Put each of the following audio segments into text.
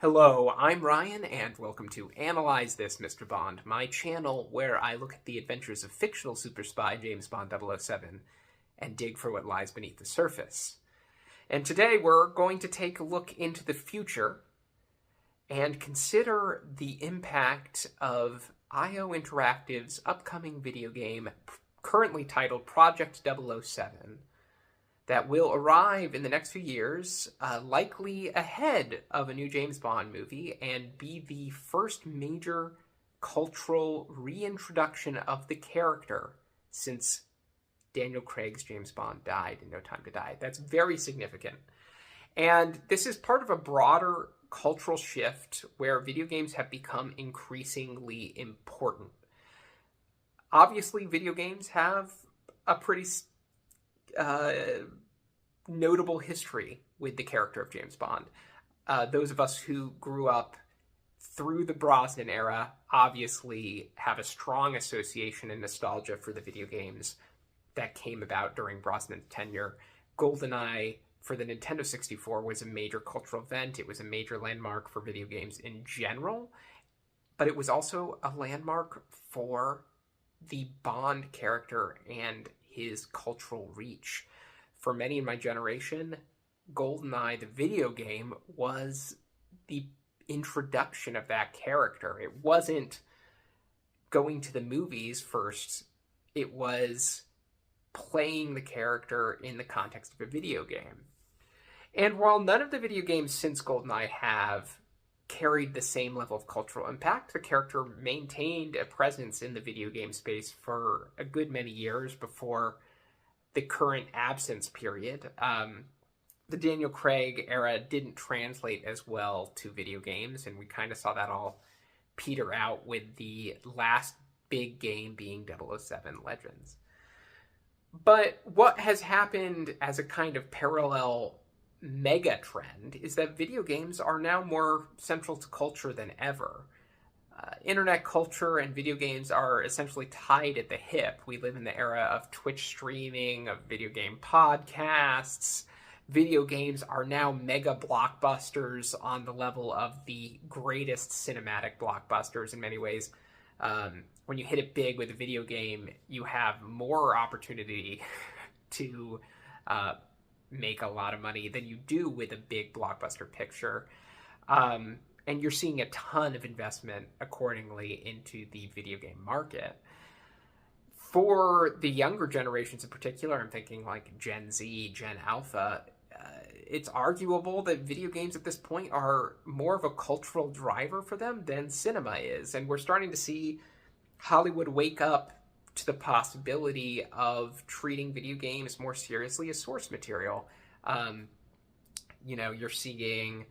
Hello, I'm Ryan, and welcome to Analyze This, Mr. Bond, my channel where I look at the adventures of fictional super spy James Bond 007 and dig for what lies beneath the surface. And today we're going to take a look into the future and consider the impact of IO Interactive's upcoming video game, currently titled Project 007, that will arrive in the next few years, likely ahead of a new James Bond movie, and be the first major cultural reintroduction of the character since Daniel Craig's James Bond died in No Time to Die. That's very significant. And this is part of a broader cultural shift where video games have become increasingly important. Obviously, video games have a pretty notable history with the character of James Bond. Those of us who grew up through the Brosnan era obviously have a strong association and nostalgia for the video games that came about during Brosnan's tenure. GoldenEye for the Nintendo 64 was a major cultural event. It was a major landmark for video games in general, but it was also a landmark for the Bond character and his cultural reach. For many in my generation, GoldenEye, the video game, was the introduction of that character. It wasn't going to the movies first. It was playing the character in the context of a video game. And while none of the video games since GoldenEye have carried the same level of cultural impact, the character maintained a presence in the video game space for a good many years before the current absence period. The Daniel Craig era didn't translate as well to video games, and we kind of saw that all peter out with the last big game being 007 Legends. But what has happened as a kind of parallel mega trend is that video games are now more central to culture than ever. Internet culture and video games are essentially tied at the hip. We live in the era of Twitch streaming, of video game podcasts. Video games are now mega blockbusters on the level of the greatest cinematic blockbusters in many ways. When you hit it big with a video game, you have more opportunity to make a lot of money than you do with a big blockbuster picture. And you're seeing a ton of investment accordingly into the video game market. For the younger generations in particular, I'm thinking like Gen Z, Gen Alpha, it's arguable that video games at this point are more of a cultural driver for them than cinema is. And we're starting to see Hollywood wake up to the possibility of treating video games more seriously as source material. You're seeing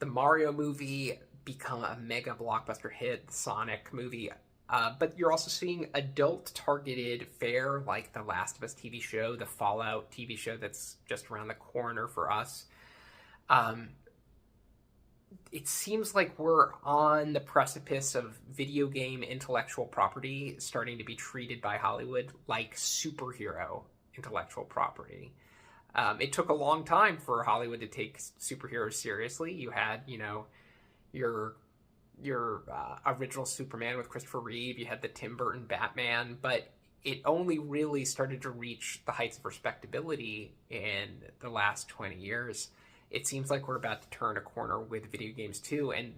the Mario movie become a mega blockbuster hit, the Sonic movie, but you're also seeing adult-targeted fare like the Last of Us TV show, the Fallout TV show that's just around the corner for us. It seems like we're on the precipice of video game intellectual property starting to be treated by Hollywood like superhero intellectual property. It took a long time for Hollywood to take superheroes seriously. You had, your original Superman with Christopher Reeve. You had the Tim Burton Batman, but it only really started to reach the heights of respectability in the last 20 years. It seems like we're about to turn a corner with video games too, and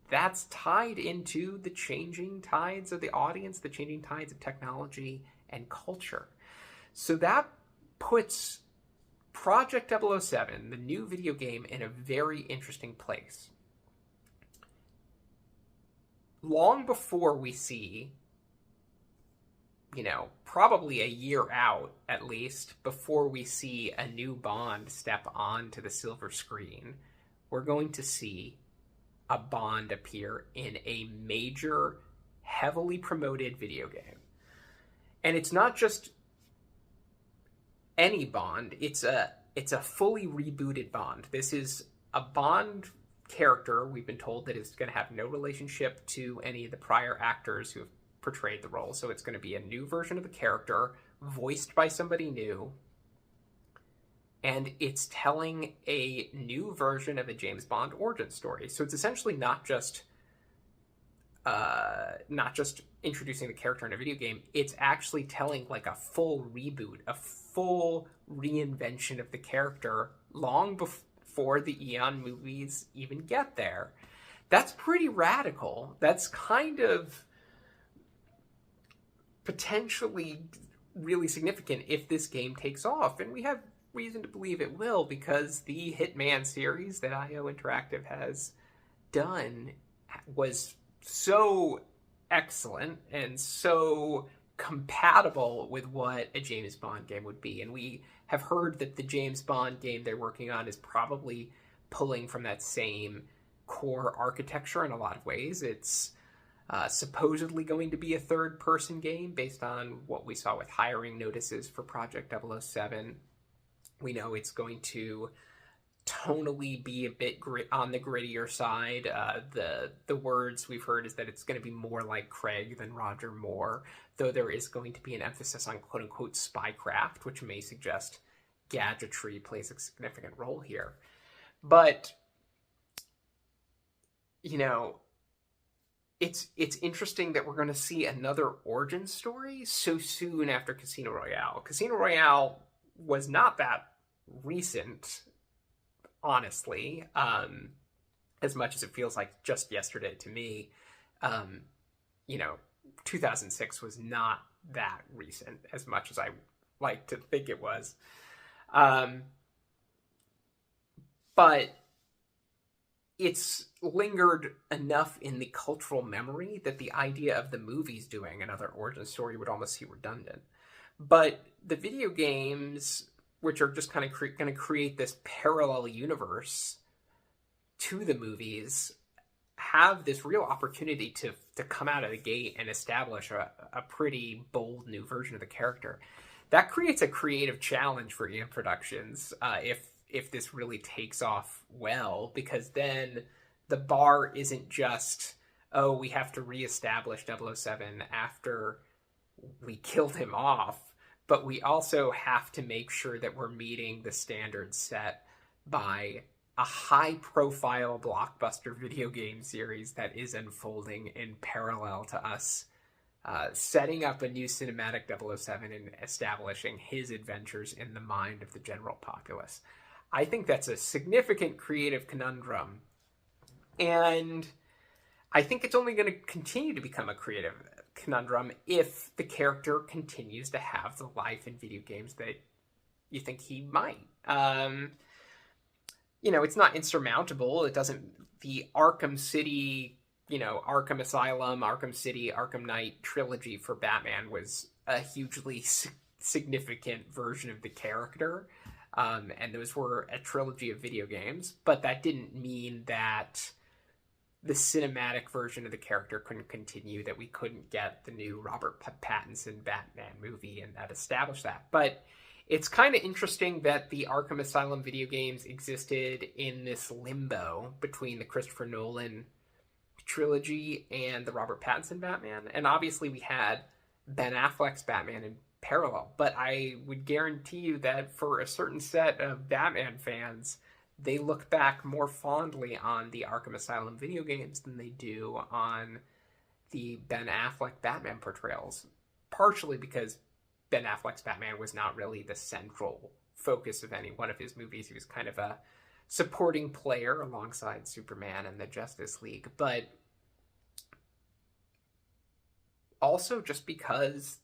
that's tied into the changing tides of the audience, the changing tides of technology and culture. So that puts Project 007, the new video game, in a very interesting place. Long before we see, probably a year out at least, before we see a new Bond step onto the silver screen, we're going to see a Bond appear in a major, heavily promoted video game. And it's not just any Bond, it's a fully rebooted Bond. This is a Bond character, we've been told, that is going to have no relationship to any of the prior actors who have portrayed the role. So it's going to be a new version of the character, voiced by somebody new. and it's telling a new version of a James Bond origin story. So it's essentially not just introducing the character in a video game. It's actually telling like a full reboot, a full reinvention of the character long before the Eon movies even get there. That's pretty radical. That's kind of potentially really significant if this game takes off, and we have reason to believe it will, because the Hitman series that IO Interactive has done was so excellent and so compatible with what a James Bond game would be. And we have heard that the James Bond game they're working on is probably pulling from that same core architecture in a lot of ways. It's supposedly going to be a third-person game based on what we saw with hiring notices for Project 007. We know it's going to tonally be a bit on the grittier side. The words we've heard is that it's going to be more like Craig than Roger Moore, though there is going to be an emphasis on quote-unquote spycraft, which may suggest gadgetry plays a significant role here. But, you know, it's interesting that we're going to see another origin story so soon after Casino Royale. Casino Royale was not that recent, honestly, as much as it feels like just yesterday to me. 2006 was not that recent as much as I like to think it was. But it's lingered enough in the cultural memory that the idea of the movies doing another origin story would almost seem redundant. But the video games, which are just kind of going to create this parallel universe to the movies, have this real opportunity to come out of the gate and establish a pretty bold new version of the character. That creates a creative challenge for EM Productions if this really takes off well, because then the bar isn't just, oh, we have to reestablish 007 after we killed him off, but we also have to make sure that we're meeting the standards set by a high-profile blockbuster video game series that is unfolding in parallel to us setting up a new cinematic 007 and establishing his adventures in the mind of the general populace. I think that's a significant creative conundrum, and I think it's only going to continue to become a creative conundrum if the character continues to have the life in video games that you think he might. It's not insurmountable. It doesn't. The Arkham City, Arkham Asylum, Arkham City, Arkham Knight trilogy for Batman was a hugely significant version of the character. And those were a trilogy of video games, but that didn't mean that the cinematic version of the character couldn't continue, that we couldn't get the new Robert Pattinson Batman movie and that established that. But it's kind of interesting that the Arkham Asylum video games existed in this limbo between the Christopher Nolan trilogy and the Robert Pattinson Batman. And obviously we had Ben Affleck's Batman in parallel, but I would guarantee you that for a certain set of Batman fans, they look back more fondly on the Arkham Asylum video games than they do on the Ben Affleck Batman portrayals, partially because Ben Affleck's Batman was not really the central focus of any one of his movies. He was kind of a supporting player alongside Superman and the Justice League, but also just because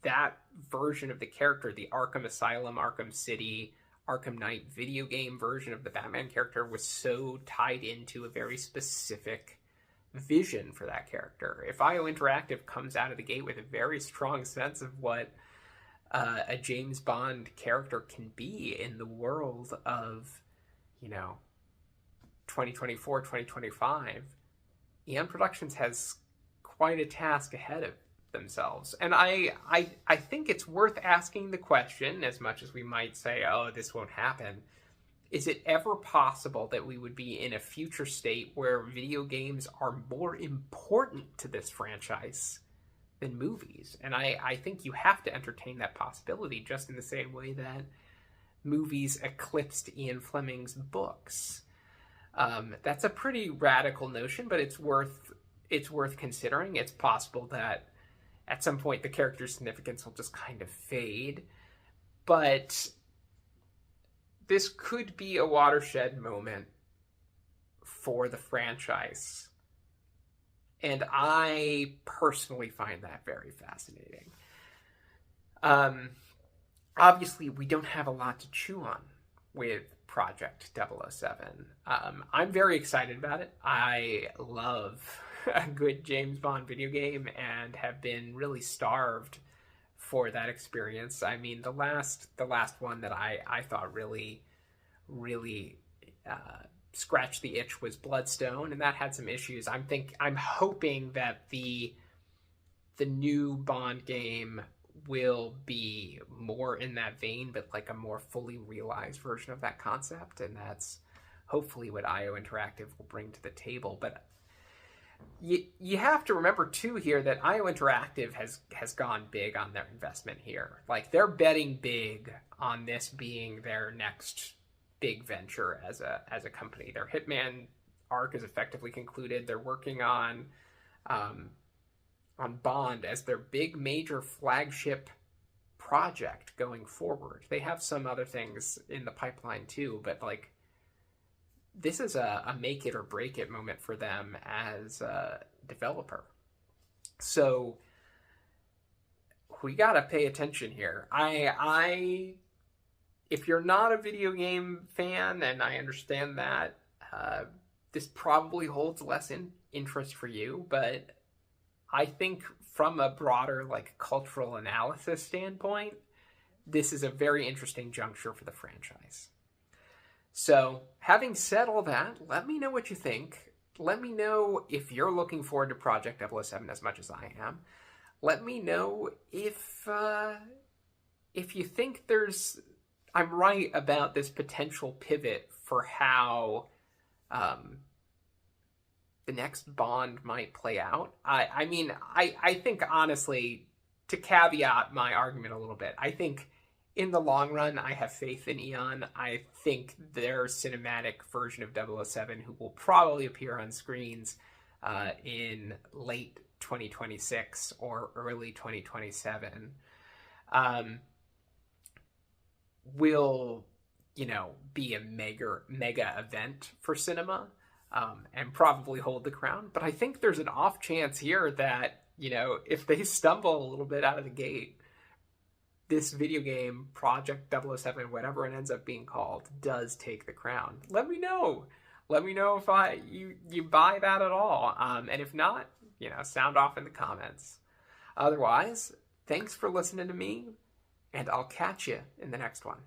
that version of the character, the Arkham Asylum, Arkham City, Arkham Knight video game version of the Batman character, was so tied into a very specific vision for that character. If IO Interactive comes out of the gate with a very strong sense of what a James Bond character can be in the world of, 2024, 2025, EM Productions has quite a task ahead of themselves. And I think it's worth asking the question, as much as we might say, oh, this won't happen, is it ever possible that we would be in a future state where video games are more important to this franchise than movies? And I think you have to entertain that possibility, just in the same way that movies eclipsed Ian Fleming's books. That's a pretty radical notion, but it's worth considering. It's possible that at some point the character's significance will just kind of fade, but this could be a watershed moment for the franchise, and I personally find that very fascinating. Obviously, we don't have a lot to chew on with Project 007. I'm very excited about it. I love a good James Bond video game and have been really starved for that experience. I mean, the last one that I thought really scratched the itch was Bloodstone, and that had some issues. I'm hoping that the new Bond game will be more in that vein, but like a more fully realized version of that concept, and that's hopefully what IO Interactive will bring to the table. But you have to remember too here that IO Interactive has gone big on their investment here. Like, they're betting big on this being their next big venture as a company. Their Hitman arc is effectively concluded. They're working on Bond as their big major flagship project going forward. They have some other things in the pipeline too, but like, this is a make it or break it moment for them as a developer. So we gotta pay attention here. If you're not a video game fan, and I understand that, this probably holds less interest for you, but I think from a broader like cultural analysis standpoint, this is a very interesting juncture for the franchise. So, having said all that, let me know what you think. Let me know if you're looking forward to Project 007 as much as I am. Let me know if you think I'm right about this potential pivot for how the next Bond might play out. I mean, I think, honestly, to caveat my argument a little bit, I think in the long run, I have faith in Eon. I think their cinematic version of 007, who will probably appear on screens in late 2026 or early 2027, will, be a mega event for cinema, and probably hold the crown. But I think there's an off chance here that, if they stumble a little bit out of the gate, this video game, Project 007, whatever it ends up being called, does take the crown. Let me know. Let me know if you buy that at all. And if not, sound off in the comments. Otherwise, thanks for listening to me, and I'll catch you in the next one.